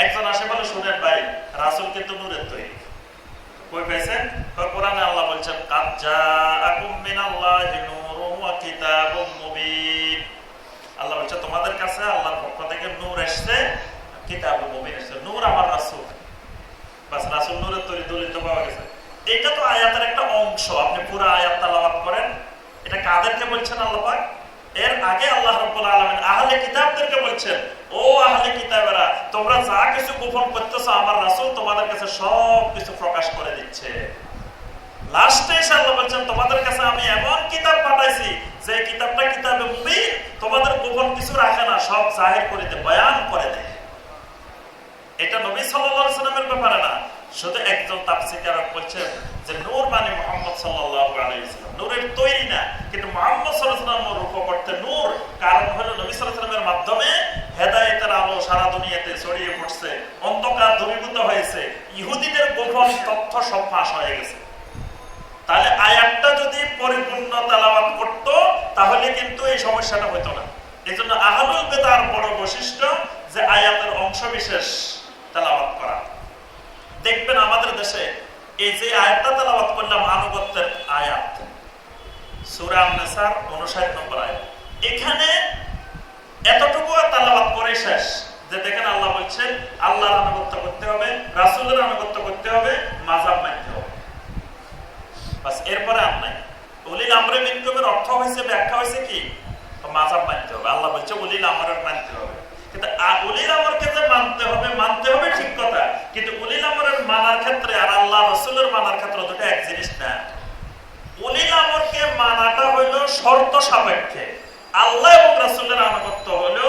একজন আসে বলে, শুনেন ভাই, রাসূল কিন্তু নূরের তৈরি। কই পাইছেন? কোরআনে আল্লাহ বলছেন, কাদ জাআকুম মিনাল্লাহি নূরুন ওয়া কিতাবুম মুবিন। আল্লাহ বলছে তোমাদের কাছে আল্লাহর পক্ষ থেকে নূর এসেছে, কিতাবুম মুবিন এসেছে। নূর আমার রাসূল, বাস রাসূল নূরের তৈরি, দলিল তো পাওয়া গেছে। এটা তো আয়াতের একটা অংশ। আপনি পুরো আয়াত তেলাওয়াত করেন, এটা কাদেরকে বলছেন আল্লাহ পাক? এর আগে আল্লাহ রাব্বুল আলামিন আহলে কিতাবদেরকে বলছেন, ও আহলে কিতাবেরা, তোমরা যা কিছু গোপন করতেছো আমার রাসূল তোমাদের কাছে সব কিছু প্রকাশ করে দিচ্ছে। লাস্টে এসে আল্লাহ বলছেন, তোমাদের কাছে আমি এমন কিতাব পাঠাইছি যে কিতাবটা কিতাবে মুবিন, তোমাদের গোপন কিছু রাখে না, সব জাহির করে দেয়, বয়ান করে দেয়। এটা নবী সাল্লাল্লাহু আলাইহি ওয়াসাল্লামের ব্যাপারে না, শুধু একজন তাফসীরকারক বলছেন যে নূর মানে মুহাম্মদ সাল্লাল্লাহু আলাইহি ওয়াসাল্লাম, নূরের তৈরি না, কিন্তু মুহাম্মদ সাল্লাল্লাহু আলাইহি ওয়াসাল্লামের রূপ করতে নূর, কারণ হলো নবী সাল্লাল্লাহু আলাইহি ওয়াসাল্লামের মাধ্যমে হেদায়েতের আলো সারা দুনিয়াতে ছড়িয়ে পড়ছে, অন্ধকার দূরীভূত হয়েছে, ইহুদিদের গোপন তথ্য সব ফাঁস হয়ে গেছে। তাহলে আয়াতটা যদি পরিপূর্ণ তেলাওয়াত করতো তাহলে কিন্তু এই সমস্যাটা হতো না। এজন্য আহলুল বিদআর বড় বৈশিষ্ট্য যে আয়াতের অংশ বিশেষ তেলাওয়াত করা। দেখবেন আমাদের দেশে এই যে আয়াতটা তেলাওয়াত করলাম, আনুগত্যের আয়াত, সূরা আন-নিসার 59 নম্বর আয়াত, এখানে এতটুকু তেলাওয়াত করে শেষ যে দেখেন আল্লাহ বলছেন আল্লাহর আনুগত্য করতে হবে, রাসূলের আনুগত্য করতে হবে, মাযহাব মানতে হবে, বাস। এরপরে আর নাই। উলিল আমরে মিনকুমের অর্থ হয়েছে, ব্যাখ্যা হয়েছে কি? মাযহাব মানতে হবে। আল্লাহ বলছে উলিল আমরে মানতে হবে, কিন্তু উলিল আমরকে যে মানতে হবে ঠিক কথা, কিন্তু উলিল আমরের মানার ক্ষেত্রে আর আল্লাহ রাসূলের মানার ক্ষেত্রে দুটো এক জিনিস না। উলিল আমরকে মানাটা হইল শর্ত সাপেক্ষে, আল্লাহ এবং রাসূলের আনুগত্য হলো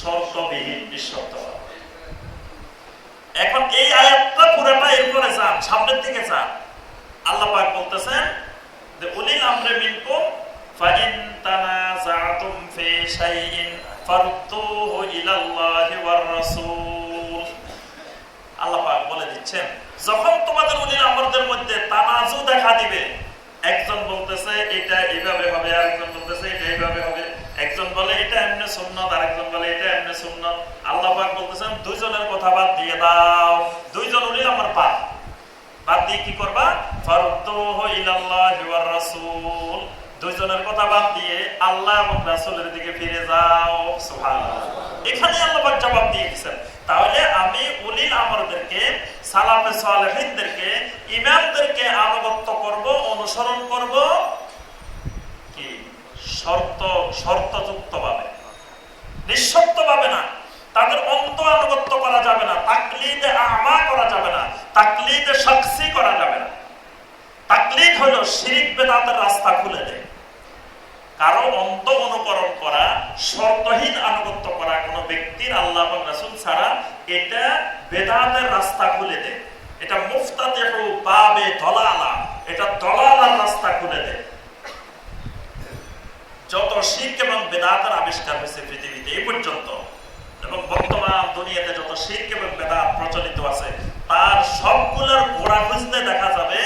শর্তবিহীন, নিঃশর্ত। এখন এই আয়াতটা পুরোটা এরপরে যান, সামনের দিকে যান। আল্লাহ পাক বলতেছেন যে উলিল আমরে মিনকুম ফাইন তানাযাতুম ফি শাইইন ফারুদ্দুহু ইলাল্লাহি ওয়ার রাসূল। আল্লাহ পাক বলে দিচ্ছেন, যখন তোমাদের উলিল আমরদের মধ্যে তানাজু দেখা দিবে, একজন বলতেছে এটা এইভাবে হবে, আরেকজন বলতেছে এটা এইভাবে হবে, একজন বলে এটা এমনি সুন্নাত, আরেকজন বলে এটা এমনি সুন্নাত, আল্লাহ পাক বলতেছেন দুইজনের কথা বাদ দিয়ে দাও। দুইজন উলিল আমর বাদ দিয়ে কি করবা? ফারুদ্দুহু ইলাল্লাহি ওয়ার রাসূল, দুইজনের কথা বাদ দিয়ে আল্লাহ এবং রাসূলের দিকে ফিরে যাও। সুবহানাল্লাহ। এখানে আল্লাহ পাক জবাব দিয়ে দিয়েছেন, তাহলে আমি উলিল আমরদেরকে, সালাফে সালেহিনদেরকে, ইমামদেরকে আনুগত্য করব, অনুসরণ করব কি? শর্তযুক্ত ভাবে, নিঃশর্ত ভাবে না। তাদের অন্ত আনুগত্য করা যাবে না, তাকলিদে আমা করা যাবে না, তাকলিদে শাখসি করা যাবে না। তাকলিদ হলো শিরক বেদাতের রাস্তা খুলে দেয়। কারো অন্ত অনুকরণ করা, শর্তহীন আনুগত্য করা কোন ব্যক্তির আল্লাহ এবং রাসূল ছাড়া, এটা বেদাতের রাস্তা খুলে দেয়। এটা মুফতাতিহু বাবে দলালা, এটা দলালার রাস্তা খুলে দেয়। যত শিরক এবং বেদাতের আবিষ্কার হয়েছে পৃথিবীতে এই পর্যন্ত, এবং বর্তমান দুনিয়াতে যত শিরক এবং বেদাত প্রচলিত আছে, তার সবগুলোর গোড়া খুঁজতে দেখা যাবে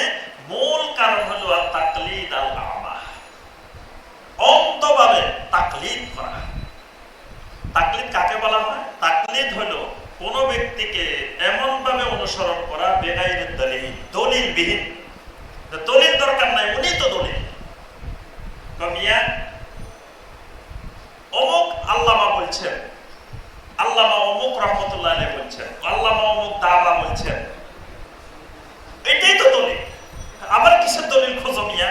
মূল কারণ হলো তাকলিদ আল আমা, অন্তভাবে তাকলিদ করা। তাকলিদ কাকে বলা হয়? তাকলিদ হলো কোন ব্যক্তিকে এমন ভাবে অনুসরণ করা বেগাইরে দলিল, দলিলবিহীন। দলিল দরকার নাই, উনি তো দলিল। কমিয়া অমুক আল্লামা বলছেন, আল্লামা অমুক রহমতুল্লাহ আলাইহি বলছেন, আল্লামা অমুক দাবা বলছেন, এটাই তো দলিল। আবার কিসের দলিল খোঁজো মিয়া?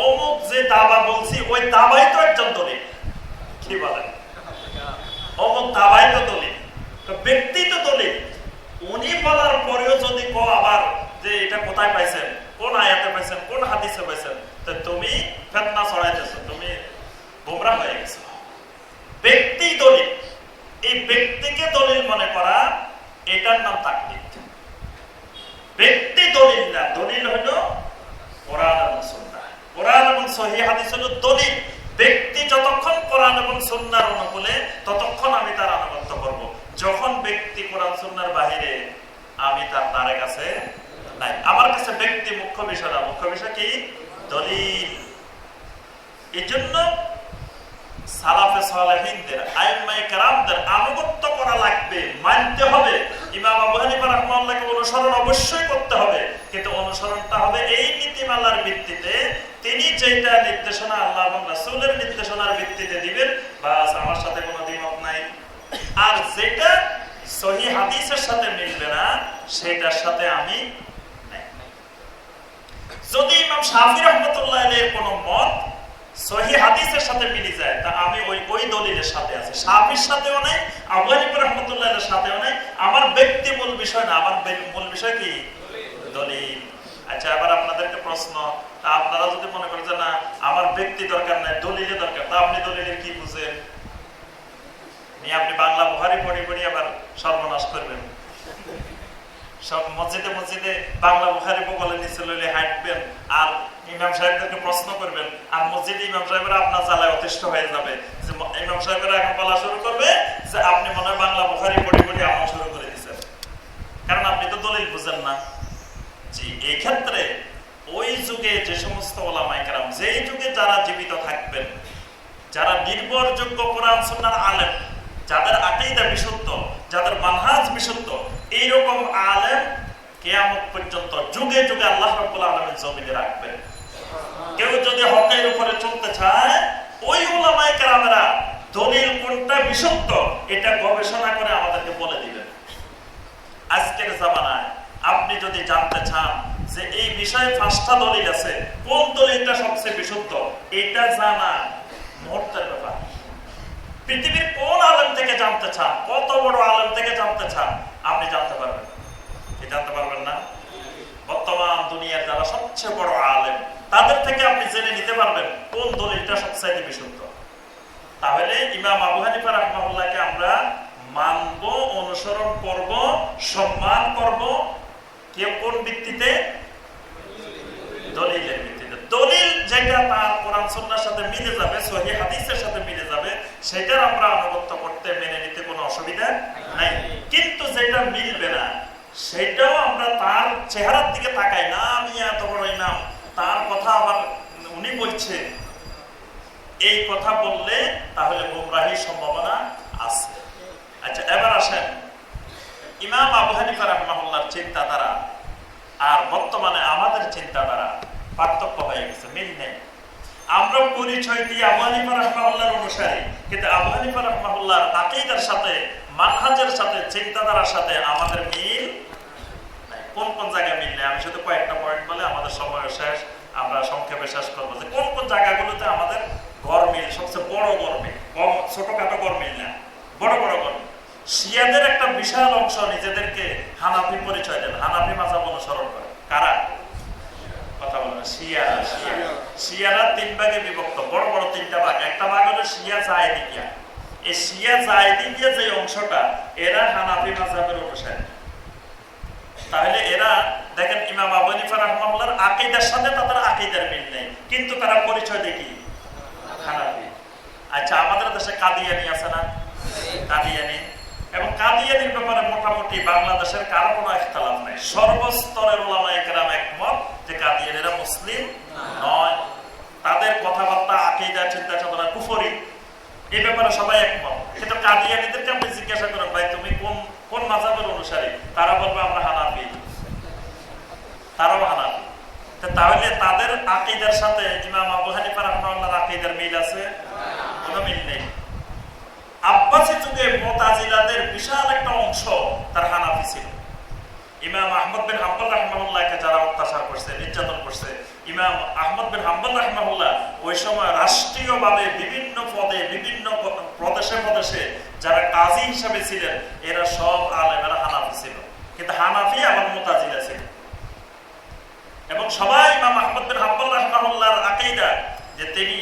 অমুক যে দাবা বলছি ওই দাবাই তো একজন দলিল। কি বলেন? অমুক দাবাই তো দলিল, ব্যক্তি তো দলিল। উনি বলার পরেও যদি আবার যে এটা কোথায় পাইছেন, কোন আয়াতে পাইছেন, কোন হাদিসে পাইছেন, তো তুমি ফিতনা ছড়াইতেছো, তুমি গোমরাহ হয়ে গেছো। ব্যক্তি দলিল, এই ব্যক্তিকে দলিল মনে করা, এটার নাম তাকলিদ। ব্যক্তি দলিল না, দলিল হলো কোরআন এবং সুন্নাহ। কোরআন এবং সহিহ হাদিস হলো দলিল। ব্যক্তি যতক্ষণ কোরআন এবং সুন্নাহর অনুকূলে, ততক্ষণ আমি তার আনুগত্য করব। যখন ব্যক্তি কোরআন সুন্নাহর বাহিরে, আমি তার ধারে কাছে নাই। আমার কাছে ব্যক্তি মুখ্য বিষয় না, মুখ্য বিষয় কি? দলিল। এই জন্য সালাফে সালেহিনদের, আইম্মায়ে কেরামদের আনুগত্য করা লাগবে, অনুসরণ অবশ্যই করতে হবে, কিন্তু অনুসরণটা হবে এই নীতিমালার ভিত্তিতে, তিনি যেটা নির্দেশনা আল্লাহ এবং রাসূলের নির্দেশনার ভিত্তিতে দিবেন, বাস আমার সাথে কোনো দ্বিমত নাই। আর যেটা সহিহ হাদিসের সাথে মিলবে না সেটার সাথে আমি নাই। যদি ইমাম শাফি রাহমাতুল্লাহ আলাইহির কোনো মত সহিহ হাদিসের সাথে মিলে যায়, তা আমি ওই দলিলের সাথে আছি। শাফির সাথেও নাই, আবু হানিফা রাহমাতুল্লাহ আলাইহির সাথেও নাই। আমার ব্যক্তি মূল বিষয় না, আমার মূল বিষয় কি? দলিল। আচ্ছা, এবার আপনাদেরকে প্রশ্ন, তা আপনারা যদি মনে করেন যে না আমার ব্যক্তি দরকার নাই, দলিলের দরকার, তা আপনি দলিলের কি বুঝেন? আপনি বাংলা বুখারী পড়ি পড়ি আবার সর্বনাশ করবেন। সব মসজিদে মসজিদে বাংলা বুখারী বলে নিচে লইলে হাঁটবেন আর ইমাম সাহেবদেরকে প্রশ্ন করবেন, আর মসজিদে ইমাম সাহেবরা আপনার জ্বালায় অতিষ্ঠ হয়ে যাবে যে ইমাম সাহেবরা এখন বলা শুরু করবে যে আপনি মনে হয় বাংলা বুখারী পড়ি পড়ি আমল শুরু করে দিচ্ছেন, কারণ আপনি তো দলিল বুঝেন না। জি, এই ক্ষেত্রে ওই যুগে যে সমস্ত ওলামায়ে কেরাম, যেই যুগে যারা জীবিত থাকবেন, যারা নির্ভরযোগ্য কোরআন সুন্নাহর আলেম, যাদের আকীদা বিশুদ্ধ, যাদের মানহাজ বিশুদ্ধ, এইরকম আলেম কিয়ামত পর্যন্ত যুগে যুগে আল্লাহ রাব্বুল আলামিন জমিনে রাখবেন। কেউ যদি হকের উপরে চলতে চায়, ওই উলামায়ে কেরামেরা দলিল কোনটা বিশুদ্ধ এটা গবেষণা করে আমাদেরকে বলে দিবেন। আজকের জামানায় আপনি যদি জানতে চান যে এই বিষয়ে 5টা দলিল আছে, কোন দলিলটা সবচেয়ে বিশুদ্ধ, এটা জানা মুহূর্তের ব্যাপার। পৃথিবীর কোন আলেম থেকে জানতে চান, কত বড় আলেম থেকে জানতে চান, আপনি জানতে পারবেন কি? জানতে পারবেন না? বর্তমান দুনিয়ার যারা সবচেয়ে বড় আলেম, তাদের থেকে আপনি জেনে নিতে পারবেন কোন দলিলটা সবচেয়ে বিশুদ্ধ। তাহলে ইমাম আবু হানিফা রাহমাহুল্লাহকে আমরা মানব, অনুসরণ করব, সম্মান করব। কোন ভিত্তিতে? দলিলের ভিত্তিতে। দলিল যেটা তার কোরআন সুন্নাহর সাথে মিলে যাবে, সহিহ হাদিসের সাথে মিলে যাবে, সেটার আমরা আনুগত্য করতে, মেনে নিতে কোনো অসুবিধা নাই। কিন্তু যেটা মিলবে না সেটাও আমরা তার চেহারার দিকে তাকাই না, আমি এত বড় ইমাম, তার কথা আবার উনি বলছে, এই কথা বললে তাহলে গোমরাহির সম্ভাবনা আছে। আচ্ছা, এবার আসেন ইমাম আবু হানিফা রাহমাহুল্লাহর চিন্তাধারা আর বর্তমানে আমাদের চিন্তাধারা পার্থক্য হয়ে গেছে, মিল নেই। আমরা পরিচয় দিই আবু হানিফা রাহমাহুল্লাহর অনুসারী, কিন্তু আবু হানিফা রাহমাহুল্লাহর আকীদার সাথে, মানহাজের সাথে, চিন্তাধারার সাথে আমাদের মিল নাই। কোন কোন জায়গায় মিল নেই আমি শুধু কয়েকটা পয়েন্ট বলে আমাদের সময় শেষ, আমরা সংক্ষেপে শেষ করবো যে কোন কোন জায়গাগুলোতে আমাদের গড় মিল, সবচেয়ে বড় গড় মিল, কম ছোটখাটো গড় মিল না, বড় বড় গড় মিল। শিয়াদের একটা বিশাল অংশ নিজেদেরকে হানাফি পরিচয় দেন, হানাফি মাযহাব অনুসরণ করে। কারা? কথা বলেন। শিয়ারা 3 ভাগে বিভক্ত, বড় বড় 3টা ভাগ। একটা ভাগ হলো শিয়া জায়দিয়া। এই শিয়া জায়দিয়া যে অংশটা, এরা হানাফি মাযহাবের অনুসারী। তাহলে এরা দেখেন ইমাম আবু হানিফা রাহমাহুল্লাহর আকীদার সাথে তাদের আকীদার মিল নেই, কিন্তু তারা পরিচয় দেয় কি? হানাফি। আচ্ছা, আমাদের দেশে কাদিয়ানি আছে না? কাদিয়ানি, এবং কাদিয়ানির ব্যাপারে মোটামুটি বাংলাদেশের কারো কোনো ইখতিলাফ নাই। সর্বস্তরের উলামায়ে কেরাম একমত যে কাদিয়ানিরা মুসলিম নয়, তাদের কথাবার্তা, আকীদা, চিন্তা চেতনা কুফরি, এই ব্যাপারে সবাই একমত। কিন্তু কাদিয়ানিদেরকে আপনি জিজ্ঞাসা করেন, ভাই তুমি কোন মাযহাবের অনুসারী, তারা বলবে আমরা হানাফি, তারাও হানাফি। তাহলে তাদের আকীদার সাথে ইমাম আবু হানিফা রাহমাহুল্লাহর আকীদার মিল আছে? কোনো মিল নেই। আব্বাসী যুগে মুতাজিলাদের বিশাল একটা অংশ তার হানাফি ছিল। ইমাম আহমদ বিন হাম্বল রাহমাহুল্লাহকে যারা অত্যাচার করছে, নির্যাতন করছে, ইমাম আহমদ বিন হাম্বল রাহমাহুল্লাহ ওই সময় রাষ্ট্রীয়ভাবে বিভিন্ন পদে, বিভিন্ন প্রদেশে প্রদেশে যারা কাজী হিসেবে ছিলেন, এরা সব আলেমেরা হানাফি ছিল, কিন্তু হানাফি আবার মুতাজিলা ছিল। এবং সবাই ইমাম আহমদ বিন হাম্বল রাহমাহুল্লাহর আকীদা, যে তিনি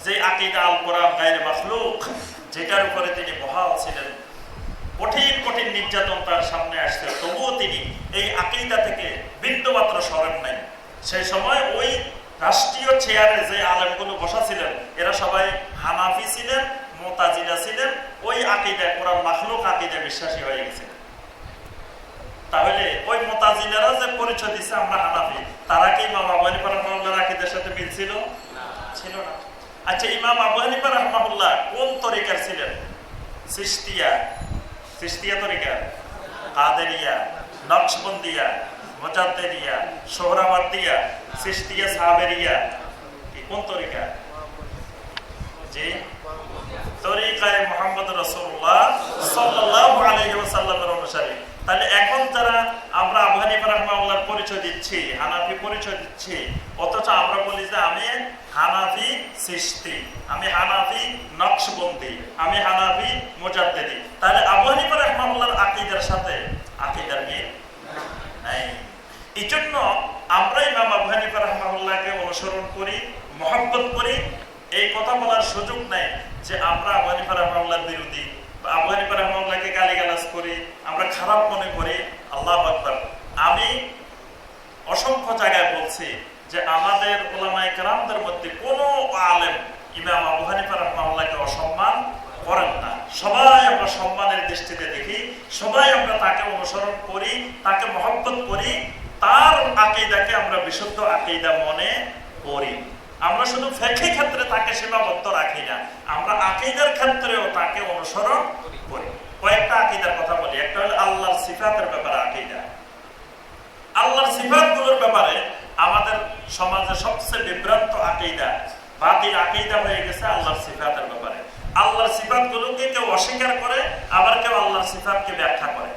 যে আকীদা আল কোরআন গায়রে মাখলুক, যেটার উপরে তিনি বহাল ছিলেন, কঠিন কঠিন নির্যাতন তার সামনে আসছে, তবুও তিনি এই আকীদা থেকে বিন্দুমাত্র সরেন নাই। সেই সময় ওই রাষ্ট্রীয় চেয়ারে যে আলেমগুলো বসা ছিলেন, এরা সবাই হানাফি ছিলেন, মুতাজিলা ছিলেন, ওই আকীদা, কোরআন মাখলুক আকীদা বিশ্বাসী হয়ে গেছিলেন। তাহলে ওই মুতাজিলারা যে পরিচয় দিচ্ছে আমরা হানাফি, তারা কি ইমাম আবু হানিফা রাহমাহুল্লাহর আকীদার সাথে মিল ছিল? ছিল না। আচ্ছা, ইমাম আবু হানিফা রাহমাহুল্লাহ কোন তরিকার ছিলেন? চিশতিয়া তরিকা, কাদেরিয়া, নকশবন্দিয়া, মুজাদ্দিদিয়া, সোহরাওয়ার্দিয়া, চিশতিয়া, সাবেরিয়া, কোন তরিকা? জি, তরিকায়ে মুহাম্মদ রাসূলুল্লাহ সাল্লাল্লাহু আলাইহি ওয়াসাল্লামের অনুসারী। তাহলে এখন যারা আমরা আবু হানিফা রাহিমাহুল্লাহর পরিচয় দিচ্ছি, হানাফি পরিচয় দিচ্ছি, অথচ আমরা বলি যে আমি হানাফি চিশতি, আমি হানাফি নকশবন্দি, আমি হানাফি মুজাদ্দিদি। তাহলে আবু হানিফা রাহিমাহুল্লাহর আকীদার সাথে আকীদার মিল নাই। এই জন্য আমরা ইমাম আবু হানিফা রাহিমাহুল্লাহকে অনুসরণ করি, মহব্বত করি। এই কথা বলার সুযোগ নাই যে আমরা আবু হানিফা রাহিমাহুল্লাহর বিরোধী, আবু হানিফা রাহিমাহুল্লাহকে গালিগালাজ করি, আমরা খারাপ মনে করি। আল্লাহু আকবার। আমি অসংখ্য জায়গায় বলছি যে আমাদের উলামায়ে কেরামদের মধ্যে কোনো আলেম ইমাম আবু হানিফা রাহিমাহুল্লাহকে অসম্মান করেন না। সবাই আমরা সম্মানের দৃষ্টিতে দেখি, সবাই আমরা তাকে অনুসরণ করি, তাকে মহব্বত করি, তার আকীদাকে আমরা বিশুদ্ধ আকীদা মনে করি। আমরা শুধু ফিকহি ক্ষেত্রে তাকে সীমাবদ্ধ রাখি না, আমরা আকীদার ক্ষেত্রেও তাকে অনুসরণ করি। কয়েকটা আকীদার কথা বলি। একটা হলো আল্লাহর সিফাতের ব্যাপারে আকীদা। আল্লাহর সিফাতগুলোর ব্যাপারে আমাদের সমাজে সবচেয়ে বিভ্রান্ত আকীদা, বাতিল আকীদা হয়ে গেছে আল্লাহর সিফাতের ব্যাপারে। আল্লাহর সিফাতগুলোকে কেউ অস্বীকার করে, আবার কেউ আল্লাহর সিফাতকে ব্যাখ্যা করে।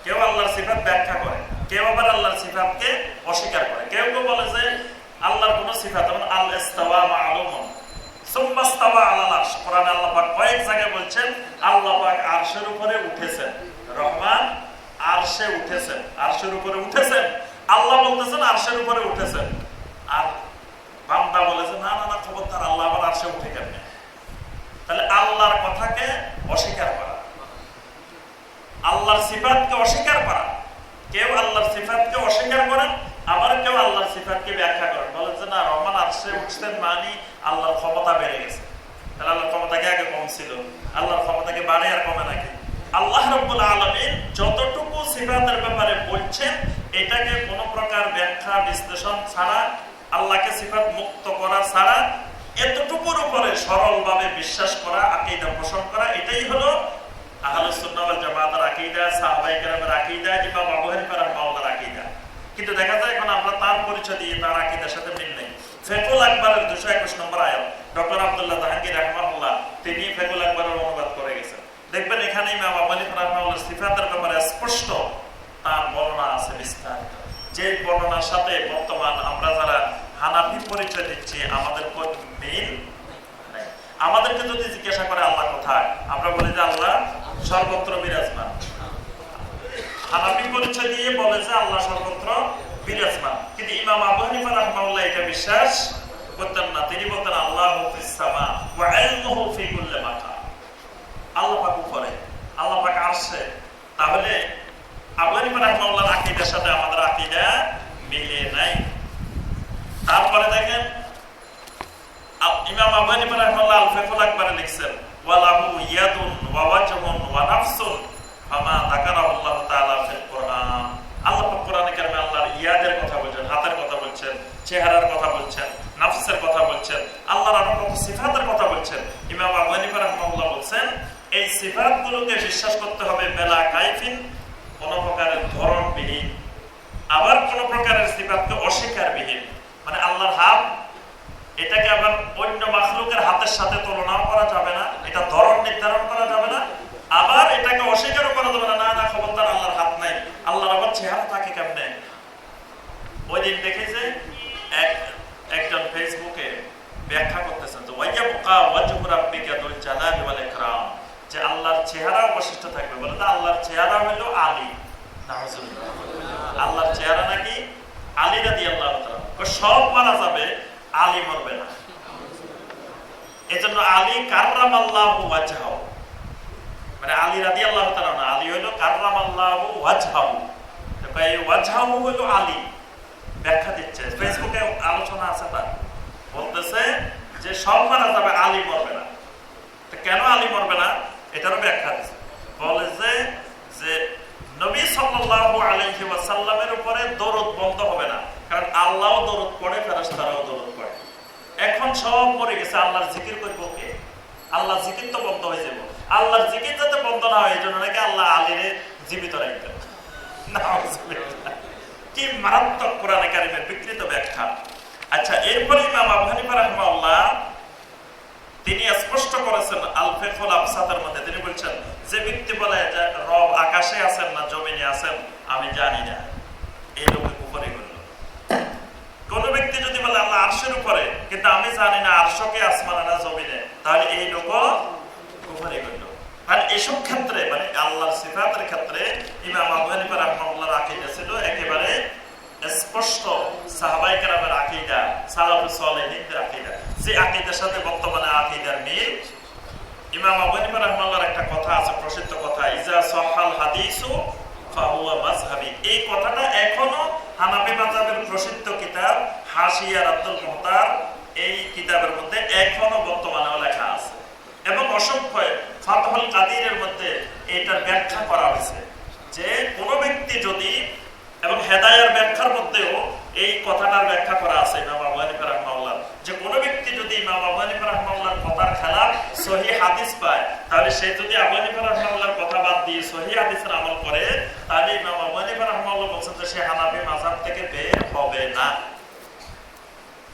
কেউ আল্লাহর সিফাত ব্যাখ্যা করে, কেউ আবার আল্লাহর সিফাতকে অস্বীকার করে। কেউ কেউ বলে যে আল্লাহর কোন সিফাত, যেমন আল ইস্তাওয়া মা'লুমুন সুম্মা ইস্তাওয়া আলাল আরশ। কোরআনে আল্লাহ পাক কয়েক জায়গায় বলছেন আল্লাহ পাক আরশের উপরে উঠেছেন, রহমান আরশে উঠেছেন, আরশের উপরে উঠেছেন। আল্লাহ বলতেছেন আরশের উপরে উঠেছেন, আর বান্দা বলেছে না না না, খবরদার, আল্লাহ আবার আরশে উঠে কেমনে? তাহলে আল্লাহর কথাকে অস্বীকার করা, আল্লাহর সিফাতকে অস্বীকার করা। কেউ আল্লাহর সিফাতকে অস্বীকার করেন, আবার কেউ আল্লাহর সিফাতকে ব্যাখ্যা করেন, বলেন যে না, রহমান আরশে উঠছেন মানে আল্লাহর ক্ষমতা বেড়ে গেছে। তাহলে আল্লাহর ক্ষমতা কি আগে কম ছিল? আল্লাহর ক্ষমতা কি বাড়ে আর কমে নাকি? আল্লাহ রাব্বুল আলামিন যতটুকু সিফাতের ব্যাপারে বলছেন, এটাকে কোনো প্রকার ব্যাখ্যা বিশ্লেষণ ছাড়া, আল্লাহকে সিফাত মুক্ত করা ছাড়া, এতটুকুর উপরে সরলভাবে বিশ্বাস করা, আকীদা পোষণ করা, এটাই হলো আহলুস সুন্নাহ ওয়াল জামাতের আকীদা, সাহাবায়ে কেরামের আকীদা, ইমাম আবু হানিফা রাহিমাহুল্লাহর আকীদা। কিন্তু দেখা যায় এখন আমরা তার পরিচয় দিয়ে তার আকীদার সাথে মিল নেই। ফিকহুল আকবরের 221 নম্বর আয়াত ডক্টর আব্দুল্লাহ জাহাঙ্গীর রাহিমাহুল্লাহ তিনি ফিকহুল আকবরের অনুবাদ করে গেছেন। দেখবেন এখানে ইমাম আবু হানিফা রাহিমাহুল্লাহর সিফাতের ব্যাপারে স্পষ্ট তার বর্ণনা আছে বিস্তারিত। যে বর্ণনার সাথে বর্তমান আমরা যারা হানাফি পরিচয় দিচ্ছি আমাদের মিল নেই। আমাদেরকে যদি জিজ্ঞাসা করে আল্লাহ কোথায়, আমরা বলি যে আল্লাহ সর্বত্র বিরাজমান। হানাফি পরিচয় দিয়ে বলে যে আল্লাহ সর্বত্র বিরাজমান, কিন্তু ইমাম আবু হানিফা রাহিমাহুল্লাহ এটা বিশ্বাস করতেন না। তিনি বলতেন আল্লাহু ফিস সামা ওয়া ইলমুহু ফি কুল্লি মাকান। আল্লাহ পাক উপরে, আল্লাহ পাক আরশে। তাহলে আবু হানিফা রাহিমাহুল্লাহর আকীদার সাথে আমাদের আকীদা মিলে নাই। তারপরে দেখেন ইমাম আবু হানিফা রাহিমাহুল্লাহ আল ফিকহুল আকবরে লিখছেন ওয়ালাহু ইয়াদুন ওয়া ওয়াজহুন ওয়া নাফসুন ফামা যাকারাহুল্লাহু তাআলা ফিল কুরআন। আল্লাহ পাক কোরআনে কারিমে আল্লাহর ইয়াদের কথা বলছেন, হাতের কথা বলছেন, চেহারার কথা বলছেন, নফসের কথা বলছেন, আল্লাহর আরো কত সিফাতের কথা বলছেন। ইমাম আবু হানিফা রাহিমাহুল্লাহ বলছেন এই সিফাতগুলোকে বিশ্বাস করতে হবে বেলা কাইফিন, কোন প্রকারের ধরনবিহীন, আবার কোন প্রকারের সিফাতকে অস্বীকারবিহীন। মানে আল্লাহর হাত, এটাকে আবার অন্য মাখলুকের হাতের সাথে তুলনাও করা যাবে না, এটা ধরন নির্ধারণ করা যাবে না, আবার এটাকে অস্বীকারও করা যাবে না, না না খবরদার আল্লাহর হাত নাই, আল্লাহর আবার চেহারা থাকে কেমনে? ওই দিন দেখেছে একজন ফেসবুকে ব্যাখ্যা করতেছেন যে ওয়াইয়াবকা ওয়াজহু রাব্বিকা যুল জালালি ওয়াল ইকরাম, যে আল্লাহর চেহারা অবশিষ্ট থাকবে। বলে না, আল্লাহর চেহারা হলো আলী। নাউজুবিল্লাহ, আল্লাহর চেহারা নাকি আলী রাদিয়াল্লাহু তাআলা। সব মারা যাবে, আলী মরবে না। এজন্য আলী কাররামাল্লাহু ওয়াজহাহু, মানে আলী রাদিয়াল্লাহু তাআলা না, আলী হলো কাররামাল্লাহু ওয়াজহাহু। তো এই ওয়াজহাহু হলো আলী। ব্যাখ্যা দিচ্ছে, ফেসবুকে আলোচনা আছে, তার বলতেছে যে সব মারা যাবে, আলী মরবে না। তো কেন আলী মরবে না এটারও ব্যাখ্যা দিচ্ছে। বলে যে নবী সাল্লাল্লাহু আলাইহি ওয়াসাল্লামের উপরে দরুদ বন্ধ হবে না, কারণ আল্লাহও দরুদ পড়ে, ফেরেশতারাও দরুদ পড়ে। এখন সব মরে গেছে, আল্লাহর জিকির করব কে? আল্লাহর জিকির তো বন্ধ হয়ে যাবে। আল্লাহর জিকির যাতে বন্ধ না হয়, এই জন্য নাকি আল্লাহ আলীরে জীবিত রাখতেন। নাউজুবিল্লাহ। কি মারাত্মক কোরআনে কারিমের বিকৃত ব্যাখ্যা। আচ্ছা, এরপরে ইমাম আবু হানিফা রাহিমাহুল্লাহ তিনি স্পষ্ট করেছেন আল ফিকহুল আবসাতের মধ্যে, তিনি বলছেন যে ব্যক্তি বলে যে রব আকাশে আছেন না জমিনে আছেন আমি জানি না, এই লোক কুফরি করল। কোন ব্যক্তি যদি বলে আল্লাহ আরশের উপরে কিন্তু আমি জানি না আরশকে আসমানে না জমিনে, তাহলে এই লোক কুফরি করল। মানে এসব ক্ষেত্রে মানে আল্লাহর সিফাতের ক্ষেত্রে ইমাম আবু হানিফা রাহিমাহুল্লাহর আকীদা ছিল একেবারে স্পষ্ট, সাহাবায়ে কেরামের আকীদা, সালাফুস সালেহিনদের আকীদা, যে আকীদার সাথে বর্তমানে আকীদার মিল। ইমাম আবু হানিফা রাহিমাহুল্লাহর একটা কথা আছে, প্রসিদ্ধ কথা, ইজা সাহাল হাদিসু ফাহুয়া মাযহাবি। এই কথাটা এখনো হানাফি মাযহাবের প্রসিদ্ধ কিতাব হাশিয়া আব্দুল মুহতার এই কিতাবের মধ্যে এখনো বর্তমানেও লেখা আছে এবং অসংখ্য ফাতহুল কাদিরের মধ্যে এটার ব্যাখ্যা করা হয়েছে যে কোন ব্যক্তি যদি, এবং হেদায়ার ব্যাখ্যার মধ্যেও এই কথাটার ব্যাখ্যা করা আছে ইমাম আবু হানিফা রাহিমাহুল্লাহ, যে কোন ব্যক্তি যদি ইমাম আবু হানিফা রাহিমাহুল্লাহর কথার খেলাফ সহিহ হাদিস পায়, তাহলে সে যদি আবু হানিফা রাহিমাহুল্লাহর কথা বাদ দিয়ে সহিহ হাদিসের আমল করে, তাহলে ইমাম আবু হানিফা রাহিমাহুল্লাহ বলছেন যে সে হানাফি মাযহাব থেকে বের হবে না।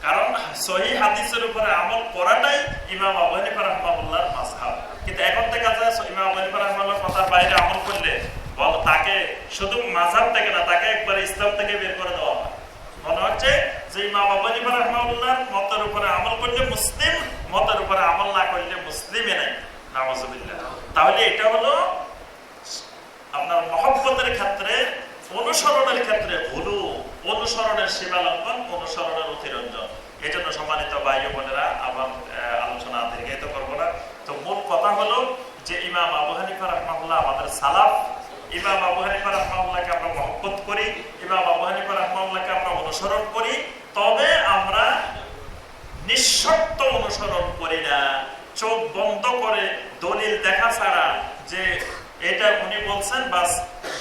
কারণ সহিহ হাদিসের উপরে আমল করাটাই ইমাম আবু হানিফা রাহিমাহুল্লাহর মাযহাব। কিন্তু এখন দেখা যায় ইমাম আবু হানিফা রাহিমাহুল্লাহর কথার বাইরে আমল করলে তাকে শুধু মাযহাব থেকে না, তাকে একবার ইসলাম থেকে বের করে দেওয়া হয়। মনে হচ্ছে যে ইমাম আবু হানিফা রাহিমাহুল্লাহর মতের উপরে আমল করলে মুসলিম, মতের উপরে আমল না করলে মুসলিমই নাই, নাউজুবিল্লাহ। তাহলে এটা হলো আপনার মহব্বতের ক্ষেত্রে, অনুসরণের ক্ষেত্রে ভুলু, অনুসরণের সীমালঙ্ঘন, অনুসরণের অতিরঞ্জন। এই জন্য সম্মানিত ভাই ও বোনেরা, আমার আলোচনা দীর্ঘায়িত করবো না। তো মূল কথা হলো যে ইমাম আবু হানিফা রাহিমাহুল্লাহ আমাদের সালাফ। ইমাম আবু হানিফা রাহিমাহুল্লাহকে আমরা মহব্বত করি, ইমাম আবু হানিফা রাহিমাহুল্লাহকে আমরা অনুসরণ করি, তবে আমরা নিঃশর্ত অনুসরণ করি না, চোখ বন্ধ করে দলিল দেখা ছাড়া যে এটা উনি বলছেন বাস,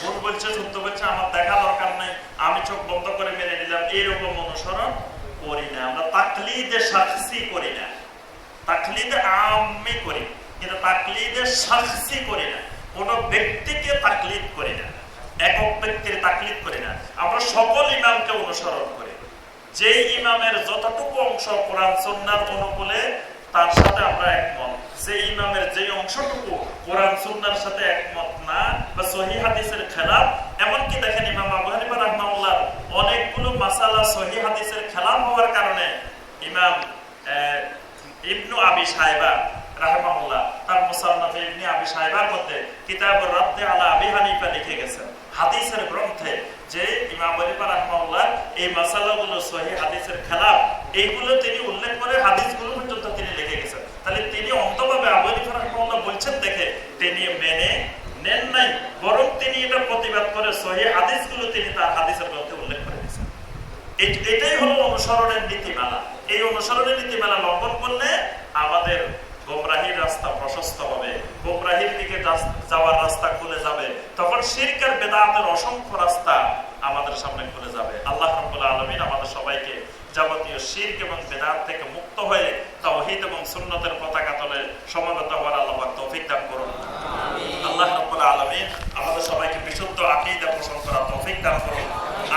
ভুল বলছে সত্য বলছে আমার দেখা দরকার নাই, আমি চোখ বন্ধ করে মেনে নিলাম, এইরকম অনুসরণ করি না। আমরা তাকলিদে শাখসি করি না, তাকলিদে আম্মি করি, কিন্তু তাকলিদে শাখসি করি না। কোন ব্যক্তিকে তাকলিদ করি না, একক ব্যক্তির তাকলিদ করি না। আমরা সকল ইমামকে অনুসরণ করি। যে ইমামের যতটুকু অংশ কোরআন সুন্নাহর অনুকূলে তার সাথে আমরা একমত, যে ইমামের যে অংশটুকু কোরআন সুন্নাহর সাথে একমত না বা সহিহ হাদিসের খেলাফ, এমনকি দেখেন ইমাম আবু হানিফা রাহিমাহুল্লাহ অনেকগুলো মাসালা সহিহ হাদিসের খেলাফ হওয়ার কারণে ইমাম ইবনু আবি শাইবা রাহিমাহুল্লাহ তার মুসান্নাফ ইবনে আবি শাইবার মধ্যে কিতাবুর রাদ্দ আলা আবি হানিফা লিখে গেছেন হাদিসের গ্রন্থে, যে ইমাম আবু হানিফা রাহিমাহুল্লাহ এই মাসালাগুলো সহিহ হাদিসের খেলাফ, এইগুলো তিনি উল্লেখ করে হাদিসগুলো পর্যন্ত তিনি লিখে গেছেন। তাহলে তিনি অন্তভাবে আবু হানিফা রাহিমাহুল্লাহ বলছেন দেখে তিনি মেনে নেন নাই, বরং তিনি এটা প্রতিবাদ করে সহিহ হাদিসগুলো তিনি তার হাদিসের গ্রন্থে উল্লেখ করে দিয়েছেন। এটাই হলো অনুসরণের নীতিমালা। এই অনুসরণের নীতিমালা লঙ্ঘন করলে আমাদের গোমরাহির রাস্তা প্রশস্ত হবে, গোমরাহির দিকে যাওয়ার রাস্তা খুলে যাবে, তখন শিরক আর বিদআতের অসংখ্য রাস্তা আমাদের সামনে খুলে যাবে। আল্লাহ রাব্বুল আলামিন আমাদের সবাইকে যাবতীয় শিরক এবং বিদআত থেকে মুক্ত হয়ে তাওহীদ এবং সুন্নতের পতাকা তলে সমবেত হওয়ার আল্লাহ পাক তৌফিক দান করুন। আল্লাহ রাব্বুল আলামিন আমাদের সবাইকে বিশুদ্ধ আকীদা পোষণ করার তৌফিক দান করুন।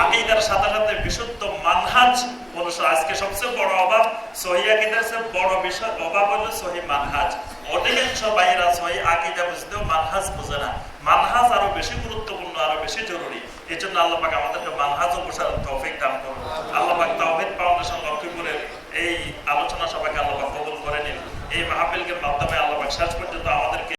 আকীদার সাথে সাথে বিশুদ্ধ মানহাজ অনুসরণ। আজকে সবচেয়ে বড় অভাব, সহিহ আকীদার চেয়ে বড় বিষয় অভাব হলো সহিহ মানহাজ। অধিকাংশ ভাইয়েরা সহিহ আকীদা বুঝলেও মানহাজ বোঝে না। মানহাজ আরো বেশি গুরুত্বপূর্ণ, আরো বেশি জরুরি। এই জন্য আল্লাহ পাক আমাদেরকে মানহাজ অনুসারণ তৌফিক দান করুন। আল্লাহ পাক তাওহীদ ফাউন্ডেশন লক্ষ্মীপুরের এই আলোচনা সবাইকে আল্লাহ পাক কবুল করে নিন। এই মাহফিলের মাধ্যমে